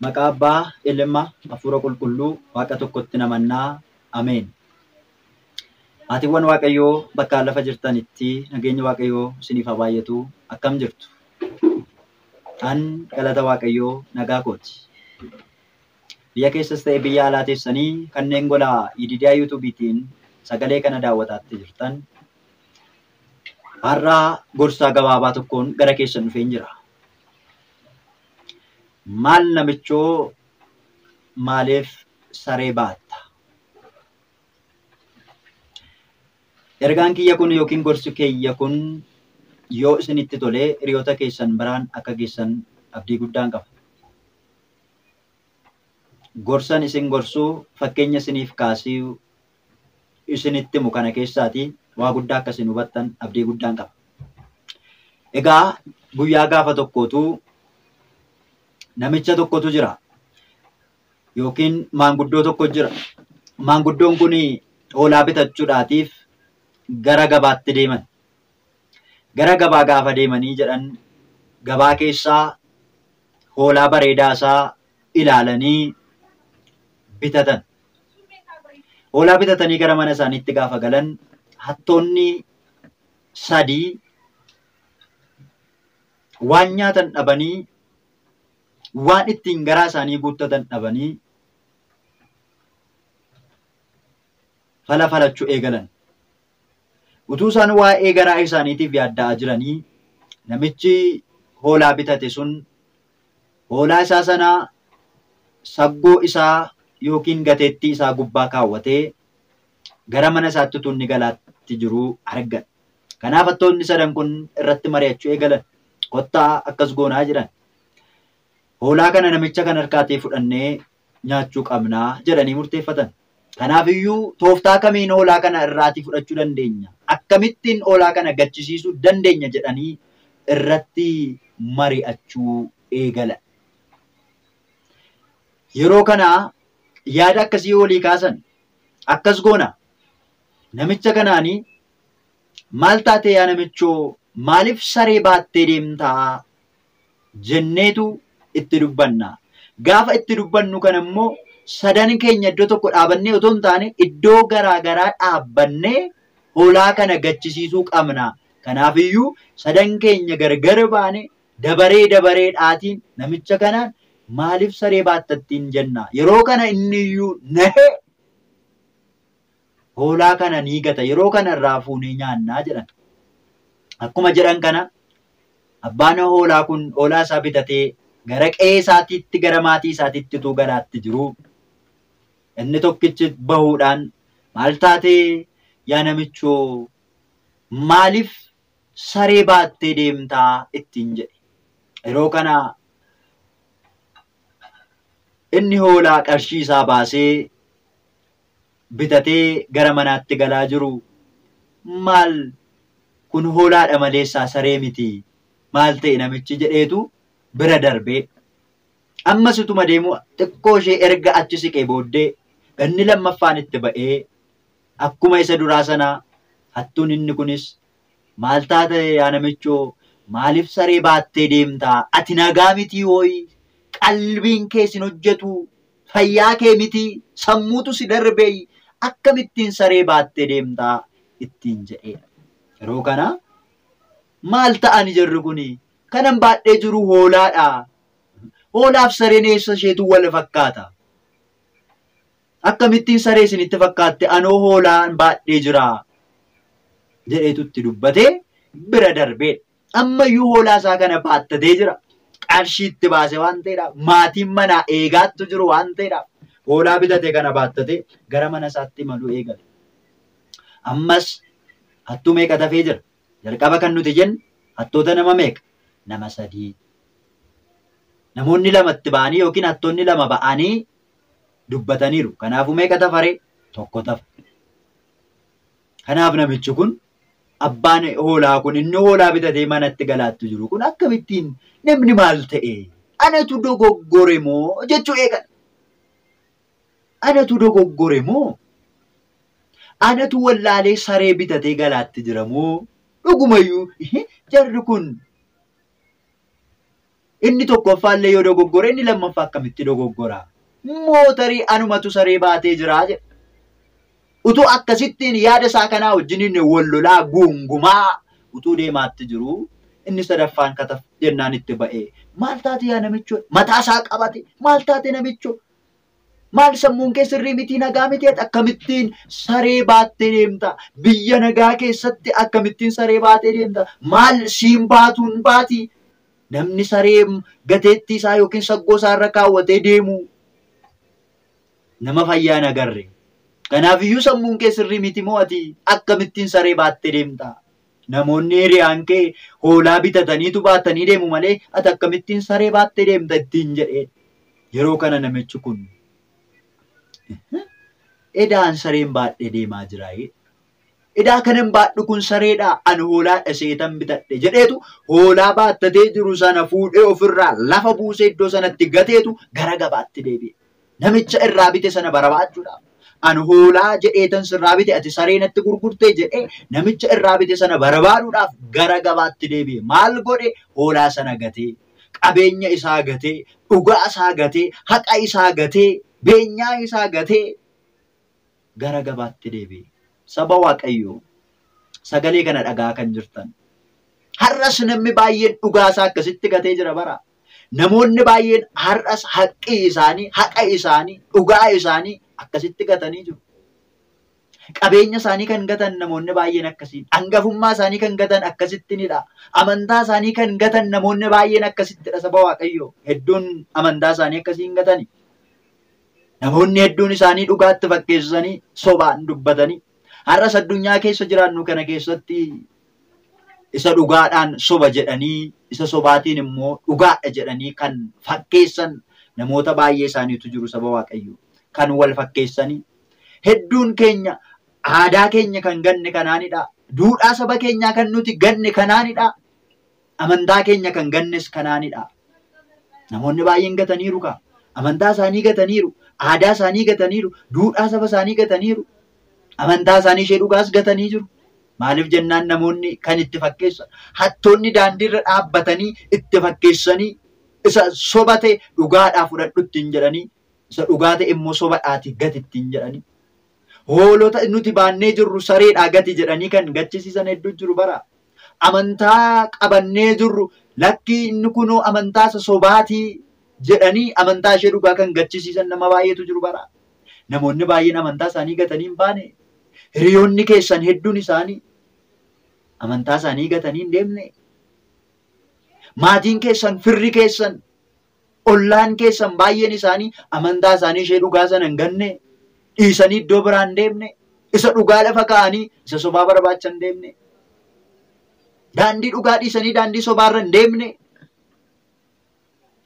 Maqaa Abbaa, Ilma, Hafuura Qulqulluu, Waaqa tokkotti namannaa. Ameen. Maatiiwwan Waaqayyoo bakka lafa jirtanitti nageenyi Waaqayyoo isiniif haa baay'atu. Akkam jirtu? An galata Waaqayyoo nagaa kooti. Biyya keessas ta'e biyya alaa teessanii kanneen gola Yididiyaa yuutuubiitiin sagalee kana daawwataatti jirtan har'aa gorsaa gabaabaa tokkoon gara keessan dhufeen jira. Maal namichoo maaliif saree baatta? Ergaan kiyya kun yookiin gorsi kiyya kun yoo isinitti tolee hiriyoota keessan biraan akka geessan abdii guddaan qaba. Gorsan isin gorsuu fakkeenya isiniif kaasuu isinitti himu kana keessaati waa guddaa akka isin hubattan abdii guddaan qaba. Egaa guyyaa gaafa tokkootu namicha tokkotu jira yookiin maanguddoo tokko jira. Maanguddoon kun hoolaa bitachuudhaatiif gara gabaatti deeman. Gara gabaa gaafa deemanii jedhan gabaa keessaa hoolaa bareedaa isaa ilaalanii bitatan. Hoolaa bitatanii gara mana isaaniitti gaafa galan hattoonni sadii waan nyaatan dhabanii waan ittiin garaa isaanii guuttatan dhabanii falachuu eegalan. Utuu isaan waa'ee garaa isaaniitiif yaadda'aa jiranii namichi hoolaa bitate sun hoolaa isaa sanaa saggoo isaa yookiin gateettii isaa gubbaa kaawwatee gara mana isaatti utuu inni galaatti jiru argan. Kanaaf hattoonni sadan kun irratti mari'achuu eegalan. Kottaa akkas goonaa jedhan. Hoolaa kana namicha kan harkaatii fudhannee nyaachuu qabnaa jedhanii murteeffatan. Kanaafiyyuu tooftaa kamiin hoolaa kana irraatii fudhachuu dandeenya? Akkamittiin hoolaa kana gachisiisuu dandeenya jedhanii irratti mari'achuu eegalan. Yeroo kana yaada akkasii olii kaasan. Akkas goona. Namicha kanaanii maal taatee yaa namichoo maaliif saree baattee deemtaa jenneetu itti dubbanna. Gaafa itti dubbannu kana immoo sadan keenya iddoo tokko dhaabannee otoo hin taane iddoo garaa garaa dhaabbannee hoolaa kana gachisiisuu qabna. Kanaafiyyuu sadan keenya gargar baane dabareedhaatiin namicha kanaan maaliif saree baattattiin jenna. Yeroo kana inni iyyuu nahee hoolaa kana ni gata. Yeroo kana irraa fuunee nyaannaa jedhan. Akkuma jedhan kana abbaan hoolaa kun hoolaa isaa bitatee gara qe'ee isaatiitti gara maatii isaatiitti utuu galaatti jiru. Inni tokkichi bahuudhaan maal taatee yaa namichoo maaliif saree baattee deemtaa ittiin jedhe. Yeroo kana inni hoolaa qarshii isaa baasee bitatee gara manaatti galaa jiru. Maal kun hoolaadha maleessaa saree miti maal ta'e namichi jedheetu bira darbee. Ammas utuma deemu xiqqoo ishee erga achi siqee booddee ganni lammaffaan itti ba'ee akkuma isa duraa sanaa hattuun inni kunis maal taate yaa namichoo maaliif saree baattee deemtaa? Ati nagaa miti hooyi qalbiin kee sin hojjetu fayyaa kee miti sammuutu si darbee akkamittiin saree baattee deemtaa ittiin jedheedha. Yeroo kana maal ta'ani jarri kuni? Kanan baadhee jiru hoolaadha. Hoolaaf sareen eessa isheetu wal fakkaata? Akkamittiin saree isinitti fakkaatte? Anoo hoolaan baadhee jira jedheetu itti dubbatee bira darbee. Ammayyuu hoolaa isaa kana baattatee jira. Qarshii itti baase waan ta'eedhaaf maatiin manaa eegaattu jiru waan ta'eedhaaf hoolaa bitate kana baattatee gara mana isaatti imaluu eegale. Ammas hattuu meeqa tafee jira? Jalqaba kan nuti jennu hattoota nama meeqa? Nama sadii. Namoonni lamatti ba'anii yookiin hattoonni lama ba'anii dubbataniiru. Kanaafuu meeqa tafaree? Tokko tafa. Kanaaf namichi kun abbaan hoolaa kun inni hoolaa bitatee manatti galaatti jiru kun akkamittiin namni maal ta'e? Anatu dogoggore moo jechuu eegan. Anatu dogoggore moo? Anatu wallaalee saree bitatee galaatti jira moo? Dhugumayyuu jarri kun Inni tokkoffaallee yoo dogoggore inni lammaffaa akkamitti dogoggora? Mootarii anumatu saree baatee jira jedha. Utuu akkasittiin yaada isaa kanaa wajjin wal lolaa guungumaa utuu deemaatti jiru inni sadaffaan kataf jennaan itti ba'ee maal taate yaa namicho? Mataa isaa qabate maal taate namicho? Maal sammuun kee sirrii miti nagaa miti akkamittiin saree baattee deemta? Biyya nagaa keessatti akkamittiin saree baatee deemta? Maal siin baatuun baati? Namni saree gateettii isaa yookiin saggoo isaa irra kaawwatee deemu nama fayyaan agarre. Kanaafiyyuu sammuun kee sirrii miti moo ati akkamittiin saree baattee deemta? Namoonni hiriyaan kee hoolaa bitataniitu baatanii deemu malee ati akkamittiin saree baattee deemta ittiin jedhee. Yeroo kana namichi kun edaan sareen baadhee deemaa jira. Edaa kanan baadhu kun sareedha ani hoolaadha seetan bitadhe jedheetu hoolaa baattatee jiru sana fuudhee ofirraa lafa buusee iddoo sanatti gateetu gara gabaatti deebi'e. Namicha irraa bite sana barbaachuudhaaf. Ani hoolaa jedheetan sirraa bite ati sareenatti gurgurtee jedhee namicha irraa bite sana barbaaduudhaaf gara gabaatti deebi'e. Maal godhe? Hoolaa sana gatee, qabeenya isaa gatee, dhugaa isaa gatee, haqa isaa gatee, beenyaa isaa gatee gara gabaatti deebi'e. Saba Waaqayyoo sagalee kana dhagaa kan jirtan. Har'as namni baay'een dhugaa isaa akkasitti gatee jira bara. Namoonni baay'een har'as haqqi isaanii, haqa isaanii, dhugaa isaanii akkasitti gatanii jiru. Qabeenya isaanii kan gatan namoonni baay'een akkasiin. Hangafummaa isaanii kan gatan akkasittinidha. Amantaa isaanii kan gatan namoonni baay'een akkasittidha saba Waaqayyoo. Hedduun amantaa isaanii akkasiin gatani. Namoonni hedduun isaanii dhugaatti fakkeessanii sobaan dubbatanii. Har'as addunyaa keessa jiraannu kana keessatti isa dhugaadhaan soba jedhanii, isa sobaatiin immoo dhugaadha jedhanii kan fakkeessan namoota baay'ee isaaniitu jiru saba Waaqayyoo. Kan wal fakkeessanii. Hedduun keenya aadaa keenya kan ganne kanaanidha. Duudhaa saba keenyaa kan nuti ganne kanaanidha. Amantaa keenya kan gannes kanaanidha. Namoonni baay'een gataniiru kaa. Amantaa isaanii gataniiru. Aadaa isaanii gataniiru. Duudhaa saba isaanii gataniiru. Amantaa isaanii ishee dhugaas gatanii jiru. Maaliif jennaan namoonni kan itti fakkeessan. Hattoonni daandiirra dhaabbatanii itti fakkeessanii isa soba ta'e dhugaadhaa fudhadhu ittiin jedhanii isa dhugaa ta'e immoo sobadhaati gati ittiin jedhanii. Hoolota nuti baannee jirru sareedhaa gati jedhanii kan gachisiisan hedduu jiru bara. Amantaa qabannee jirru lakkii inni kunoo amantaa isa sobaatii jedhanii amantaa ishee dhugaa kan gachisiisan nama baay'eetu jiru bara. Namoonni baay'een amantaa isaanii gatanii hin baane. Hiriyoonni keessan hedduun isaanii amantaa isaanii gatanii hin deemne. Maatiin keessan, firri keessan, ollaan keessan baay'een isaanii amantaa isaanii ishee dhugaa sana hin ganne. Dhiisanii iddoo biraa hin deemne. Isa dhugaa lafa kaa'anii isa sobaa barbaacha hin deemne. Daandii dhugaa dhiisanii daandii sobaarra hin deemne.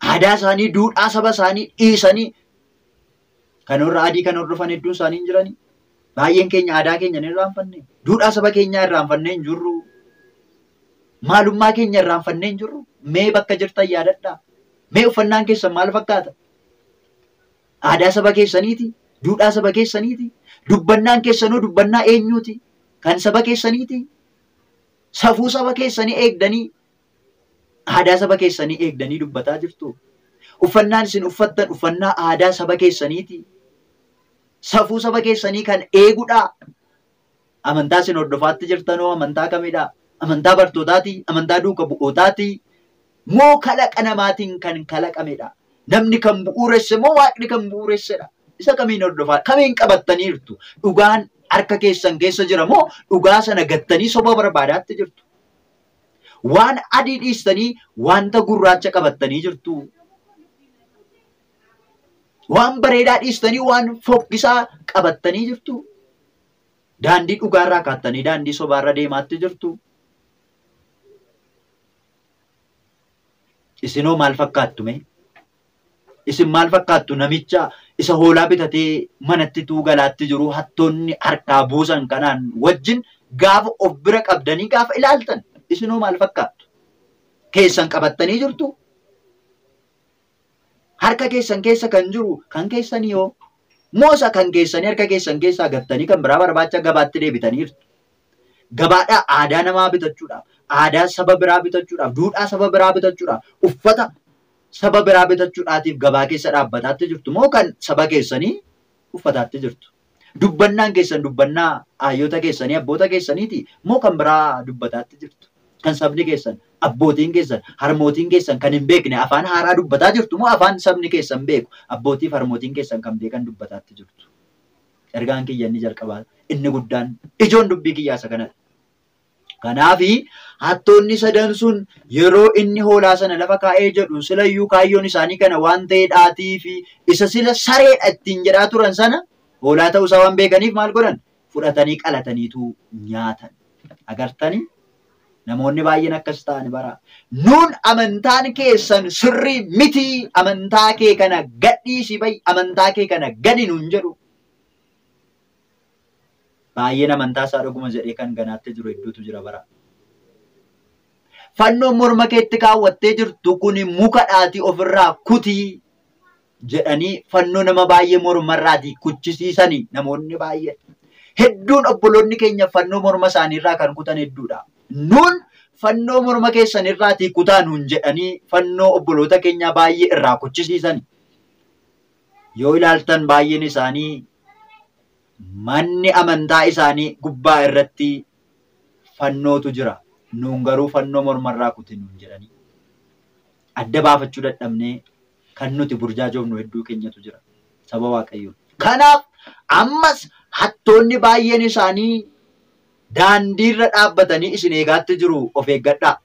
Aadaa isaanii, duudhaa saba isaanii dhiisanii kan warra adii kan hordofan hedduun isaanii hin jirani. Baay'een keenya aadaa keenya hin irraanfanne. Duudhaa saba keenyaa irraanfannee hin jirru. Maalummaa keenya irraanfannee hin jirru. Mee bakka jirtan yaadadhaa. Mee uffannaan keessan maal fakkaata? Aadaa saba keessaniiti. Duudhaa saba keessaniiti. Dubbannaan keessanoo dubbannaa eenyuuti? Kan saba keessaniiti. Safuu saba keessanii eegdanii aadaa saba keessanii eegdanii dubbataa jirtu. Uffannaan isin uffattan uffannaa aadaa saba keessaniiti. Safuu saba keessanii kan eegudha. Amantaa isin hordofaatti jirtanoo amantaa kamidha? Amantaa bartootaati? Amantaa duuka bu'ootaati? Moo kalaqa namaatiin kan kalaqamedha? Namni kan bu'uuresse moo waaqni kan bu'uuressedha? Isa kamiin hordofaa? Kamiin qabattaniirtu? Dhugaan harka keessan keessa jira moo dhugaa sana gattanii soba barbaadaatti jirtu? Waan adii dhiistanii wanta gurraacha qabattanii jirtu. Waan bareedaa dhiistanii waan fokkisaa qabattanii jirtu. Daandii dhugaarraa kaattanii daandii sobaarra deemaatti jirtu. Isinoo maal fakkaattu mee? Isin maal fakkaattu namicha isa hoolaa bitatee manatti tuugalaatti jiru hattoonni harkaa buusan kanaan wajjin gaafa of bira qabdanii gaafa ilaaltan isinoo maal fakkaattu? Keessan qabattanii jirtu? Harka keessan keessa kan jiru kan keessanii yoo moosa kan keessanii harka keessan keessaa gattanii kan biraa barbaacha gabaatti deebitaniirtu. Gabaadhaa aadaa namaa bitachuudhaaf, aadaa saba biraa bitachuudhaaf, duudhaa saba biraa bitachuudhaaf, uffata saba biraa bitachuudhaatiif gabaa keessa dhaabbataatti jirtu moo kan saba keessanii uffataatti jirtu? Dubbannaan keessan dubbannaa hayyoota keessanii abboota keessaniiti moo kan biraa dubbataatti jirtu? Kan sabni keessan abbootiin keessan harmootiin keessan kan hin beekne afaan haaraa dubbataa jirtu moo afaan sabni keessan beeku abbootiif harmootiin keessan kan beekan dubbataatti jirtu? Ergaan kiyya inni jalqabaa inni guddaan ijoon dubbii kiyyaasa kanadha. Kanaafi hattoonni sadan sun yeroo inni hoolaa sana lafa kaa'ee jedhu silayyuu kaayyoon isaanii kana waan ta'eedhaatii fi isa sila sareedha ittiin jedhaa turan sana hoolaa ta'uu isaa waan beekaniif maal godhan? Fudhatanii qalataniitu nyaatan. Agartanii? Namoonni baay'een akkas ta'ani bara. Nuun amantaan keessan sirrii miti amantaa kee kana gadhiisi bayi amantaa kee kana gadi nuun jedhu. Baay'een amantaa isaa dhuguma jedhee kan ganaatti jiru hedduutu jira bara. Fannoon morma keetti kaawwattee jirtu kun mukadhaati ofirraa kutii jedhanii fannoo nama baay'ee mormarraatii kuchisiisanii namoonni baay'een. Hedduun obboloonni keenya fannoo morma isaaniirraa kan kutan hedduudha. Nuun fannoo morma keessanirraatii kutaa nuun jedhanii fannoo obboloota keenya baay'ee irraa kuchisiisani. Yoo ilaaltan baay'een isaanii manni amantaa isaanii gubbaa irratti fannootu jira. Nuun garuu fannoo mormarraa kuti nuun jedhanii. Adda baafachuu dadhabnee kan nuti burjaajoofnu hedduu keenyatu jira. Saba Waaqayyoo. Kanaaf ammas hattoonni baay'een isaanii daandiirra dhaabbatanii isin eegaatti jiru of eeggadhaa.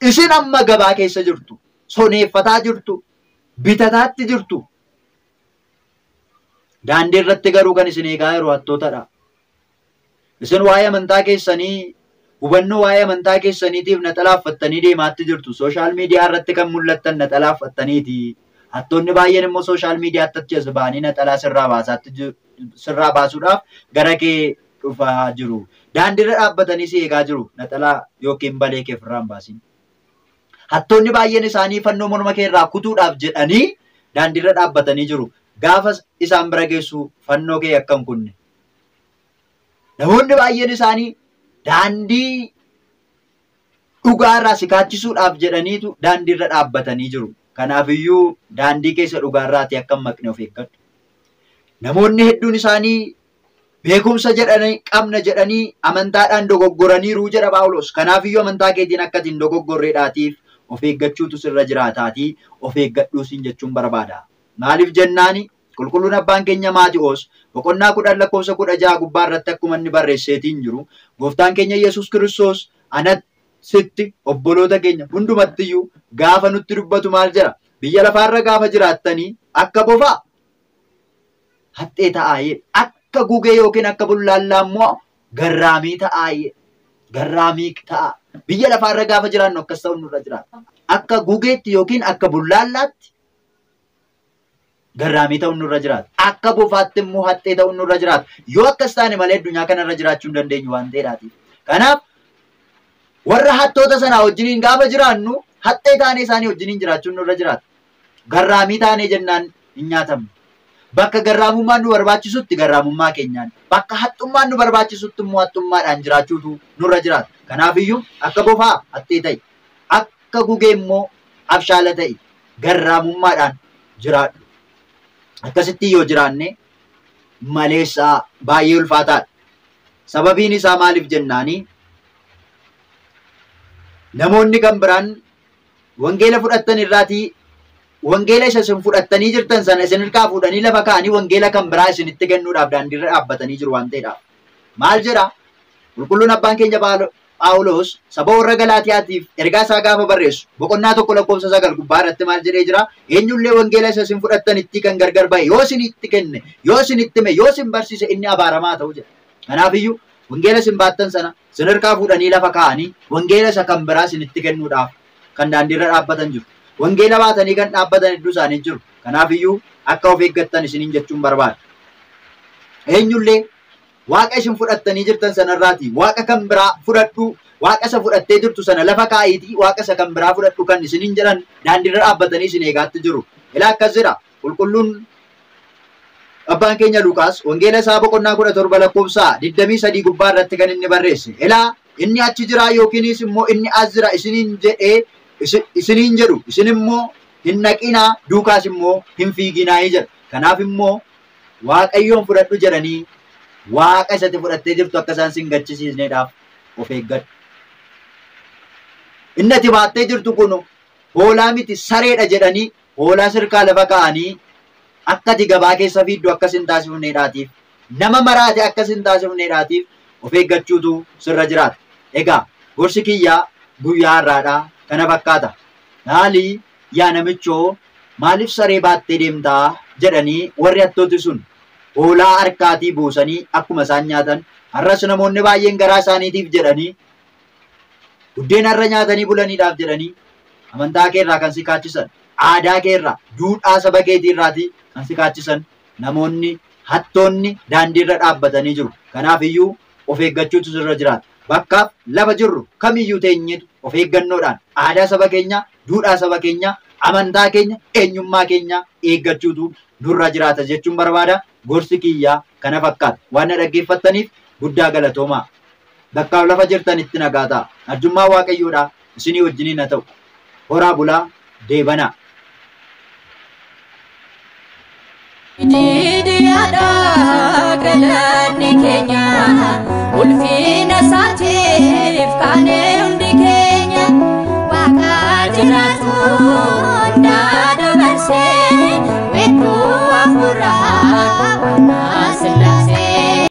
Isin amma gabaa keessa jirtu. Soneeffataa jirtu. Bitataatti jirtu. Daandii irratti garuu kan isin eegaa jiru hattootadha. Isin waa'ee amantaa keessanii hubannoo waa'ee amantaa keessaniitiif naxalaaffattanii deemaatti jirtu. Sooshaal miidiyaa irratti kan mul'attan naxalaaffattaniiti. Hattoonni baay'een immoo sooshaal miidiyaatti achi as ba'anii naxalaa sirraa baasuudhaaf gara kee dhufaa jiru. Daandiirra dhaabbatanii si eegaa jiru. Naxalaa yookiin balee kee ofirraa hin baasin. Hattoonni baay'een isaanii fannoo morma kee irraa kutuudhaaf jedhanii daandiirra dhaabbatanii jiru. Gaafa isaan bira geessu fannoo kee akka hin kunne. Namoonni baay'een isaanii daandii dhugaarraa si kaachisuudhaaf jedhaniitu daandiirra dhaabbatanii jiru. Kanaafiyyuu daandii keessa dhugaarraati akka hin maqne of eeggadhu. Namoonni hedduun isaanii beekumsa qabna jedhanii amantaadhaan dogoggoraniiru jedha Phaawulos. Kanaafiyyuu amantaa keetiin akkatiin dogoggorreedhaatiif of eeggachuutu sirra jiraataatii of eeggadhuusin jechuun barbaada. Maaliif jennaani qulqulluun abbaan keenya Maatiyoos boqonnaa 10:16 gubbaa irratti akkuma inni barreesseetiin jiru gooftaan keenya Yesuus Kiristoos anatti obboloota keenya hundumattiyyuu gaafa nutti dubbatu maal jira? Biyya lafaarra gaafa jiraattanii akka bofaa haxxee ta'aayee akka gugee yookiin akka bullaallaa immoo garraamii ta'aayee garraamii ta'a. Biyya lafaarra gaafa jiraannu akkas ta'u nurra jiraata. Akka gugeetti yookiin akka bullaallaatti garraamii ta'u nurra jiraata. Akka bofaatti immoo haxxee ta'u nurra jiraata. Yoo akkas taane malee addunyaa kanarra jiraachuu hin dandeenyu waan ta'eedhaatiif. Kanaaf warra hattoota sanaa wajjiniin gaafa jiraannu haxxee taanee isaanii wajjiniin jiraachuun nurra jiraata. Garraamii taanee jennaan hin nyaatamnu. Bakka garraamummaan nu barbaachisutti garraamummaa keenyaan. Bakka haxxummaan nu barbaachisutti immoo haxxummaadhaan jiraachuutu nurra jiraata. Kanaafiyyuu akka bofaa haxxee ta'i. Akka gugee immoo abshaala ta'i. Garraamummaadhaan jiraadhu. Akkasitti yoo jiraanne maleessaa baay'ee ulfaataadha. Sababiin isaa maaliif jennaanii namoonni kan biraan wangeela fudhattan irraatii wangeela isa isin fudhattanii jirtan sana isin hirkaa fuudhanii lafa kaa'anii wangeela kan biraa isinitti kennuudhaaf daandiirra dhaabbatanii jiru waan ta'eedhaaf. Maal jedha? Qulqulluun abbaan keenya Phaawulos saba warra Galaatiyaatiif ergaa isaa gaafa barreessu boqonnaa 1:9 gubbaa irratti maal jedhee jira? Eenyullee wangeela isa isin fudhattanitti kan gargar ba'e yoo isin itti kenne yoo isin itti hime yoo isin barsiise inni abaaramaa ta'u jedha. Kanaafiyyuu wangeela isin baattan sana isin hirkaa fuudhanii lafa kaa'anii wangeela isa kan biraa isinitti kennuudhaaf kan daandiirra dhaabbatan jiru. Wangeela baatanii kan dhaabbatan hedduu isaanii jiru. Kanaafiyyuu akka of eeggattan isiniin jechuun barbaada. Eenyullee Waaqa isin fudhattanii jirtan sanarraati waaqa kan biraa fudhadhu waaqa isa fudhattee jirtu sana lafa kaa'iitii waaqa isa kan biraa fudhadhu kan isiniin jedhan daandiirra dhaabbatanii isin eegaatti jiru. Ilaa akkas jedha qulqulluun abbaan keenya Luqaas wangeela isaa boqonnaa 17:23 gubbaa irratti kan inni barreesse. Ilaa inni achi jira yookiinis immoo inni as jira isiniin jedhee isiniin jedhu isin immoo hin naqinaa duukaas immoo hin fiiginaa jedha. Kanaaf immoo Waaqayyoon fudhadhu jedhanii Waaqa isatti fudhattee jirtu akka isaan sin gachisiisneedhaaf of eeggadhu. Inni ati baattee jirtu kun hoolaa miti sareedha jedhanii hoolaa sirkaa lafa kaa'anii akka ati gabaa keessa fiiddu akkas hin taasifneedhaatiif nama maraate akkas hin taasifneedhaatiif of eeggachuutu sirra jiraata. Egaa gorsi kiyyaa guyyaa har'aadhaa kana fakkaata. Maalii yaa namichoo maaliif saree baattee deemtaa jedhanii warri hattooti sun hoolaa harkaatii buusanii akkuma isaan nyaatan har'as namoonni baay'een garaa isaaniitiif jedhanii buddeena har'a nyaatanii bulaniidhaaf jedhanii amantaa keerraa kan si kaachisan, aadaa keerraa, duudhaa saba keetiirraatii kan si kaachisan namoonni hattoonni daandiirra dhaabbatanii jiru. Kanaaf iyyuu of eeggachuutu sirra jiraata. Bakkaaf lafa jirru kamiyyuu teenyeetu of eeggannoodhaan aadaa saba keenya, duudhaa saba keenya, amantaa keenya, eenyummaa keenya eeggachuutu nurra jiraata jechuun barbaada. Gorsi kiyyaa kana fakkaata. Waan na dhaggeeffattaniif guddaa galatoomaa. Bakkaaf lafa jirtan itti nagaa ta'a. Arjummaa Waaqayyoodhaa isinii wajjiniin haa ta'u. Horaa bulaa deebanaa. Didiyaadhaa galanni keenya ulfina isaatiif kaanee hundi keenya Waaqa jiraatu hundaa dabarsee.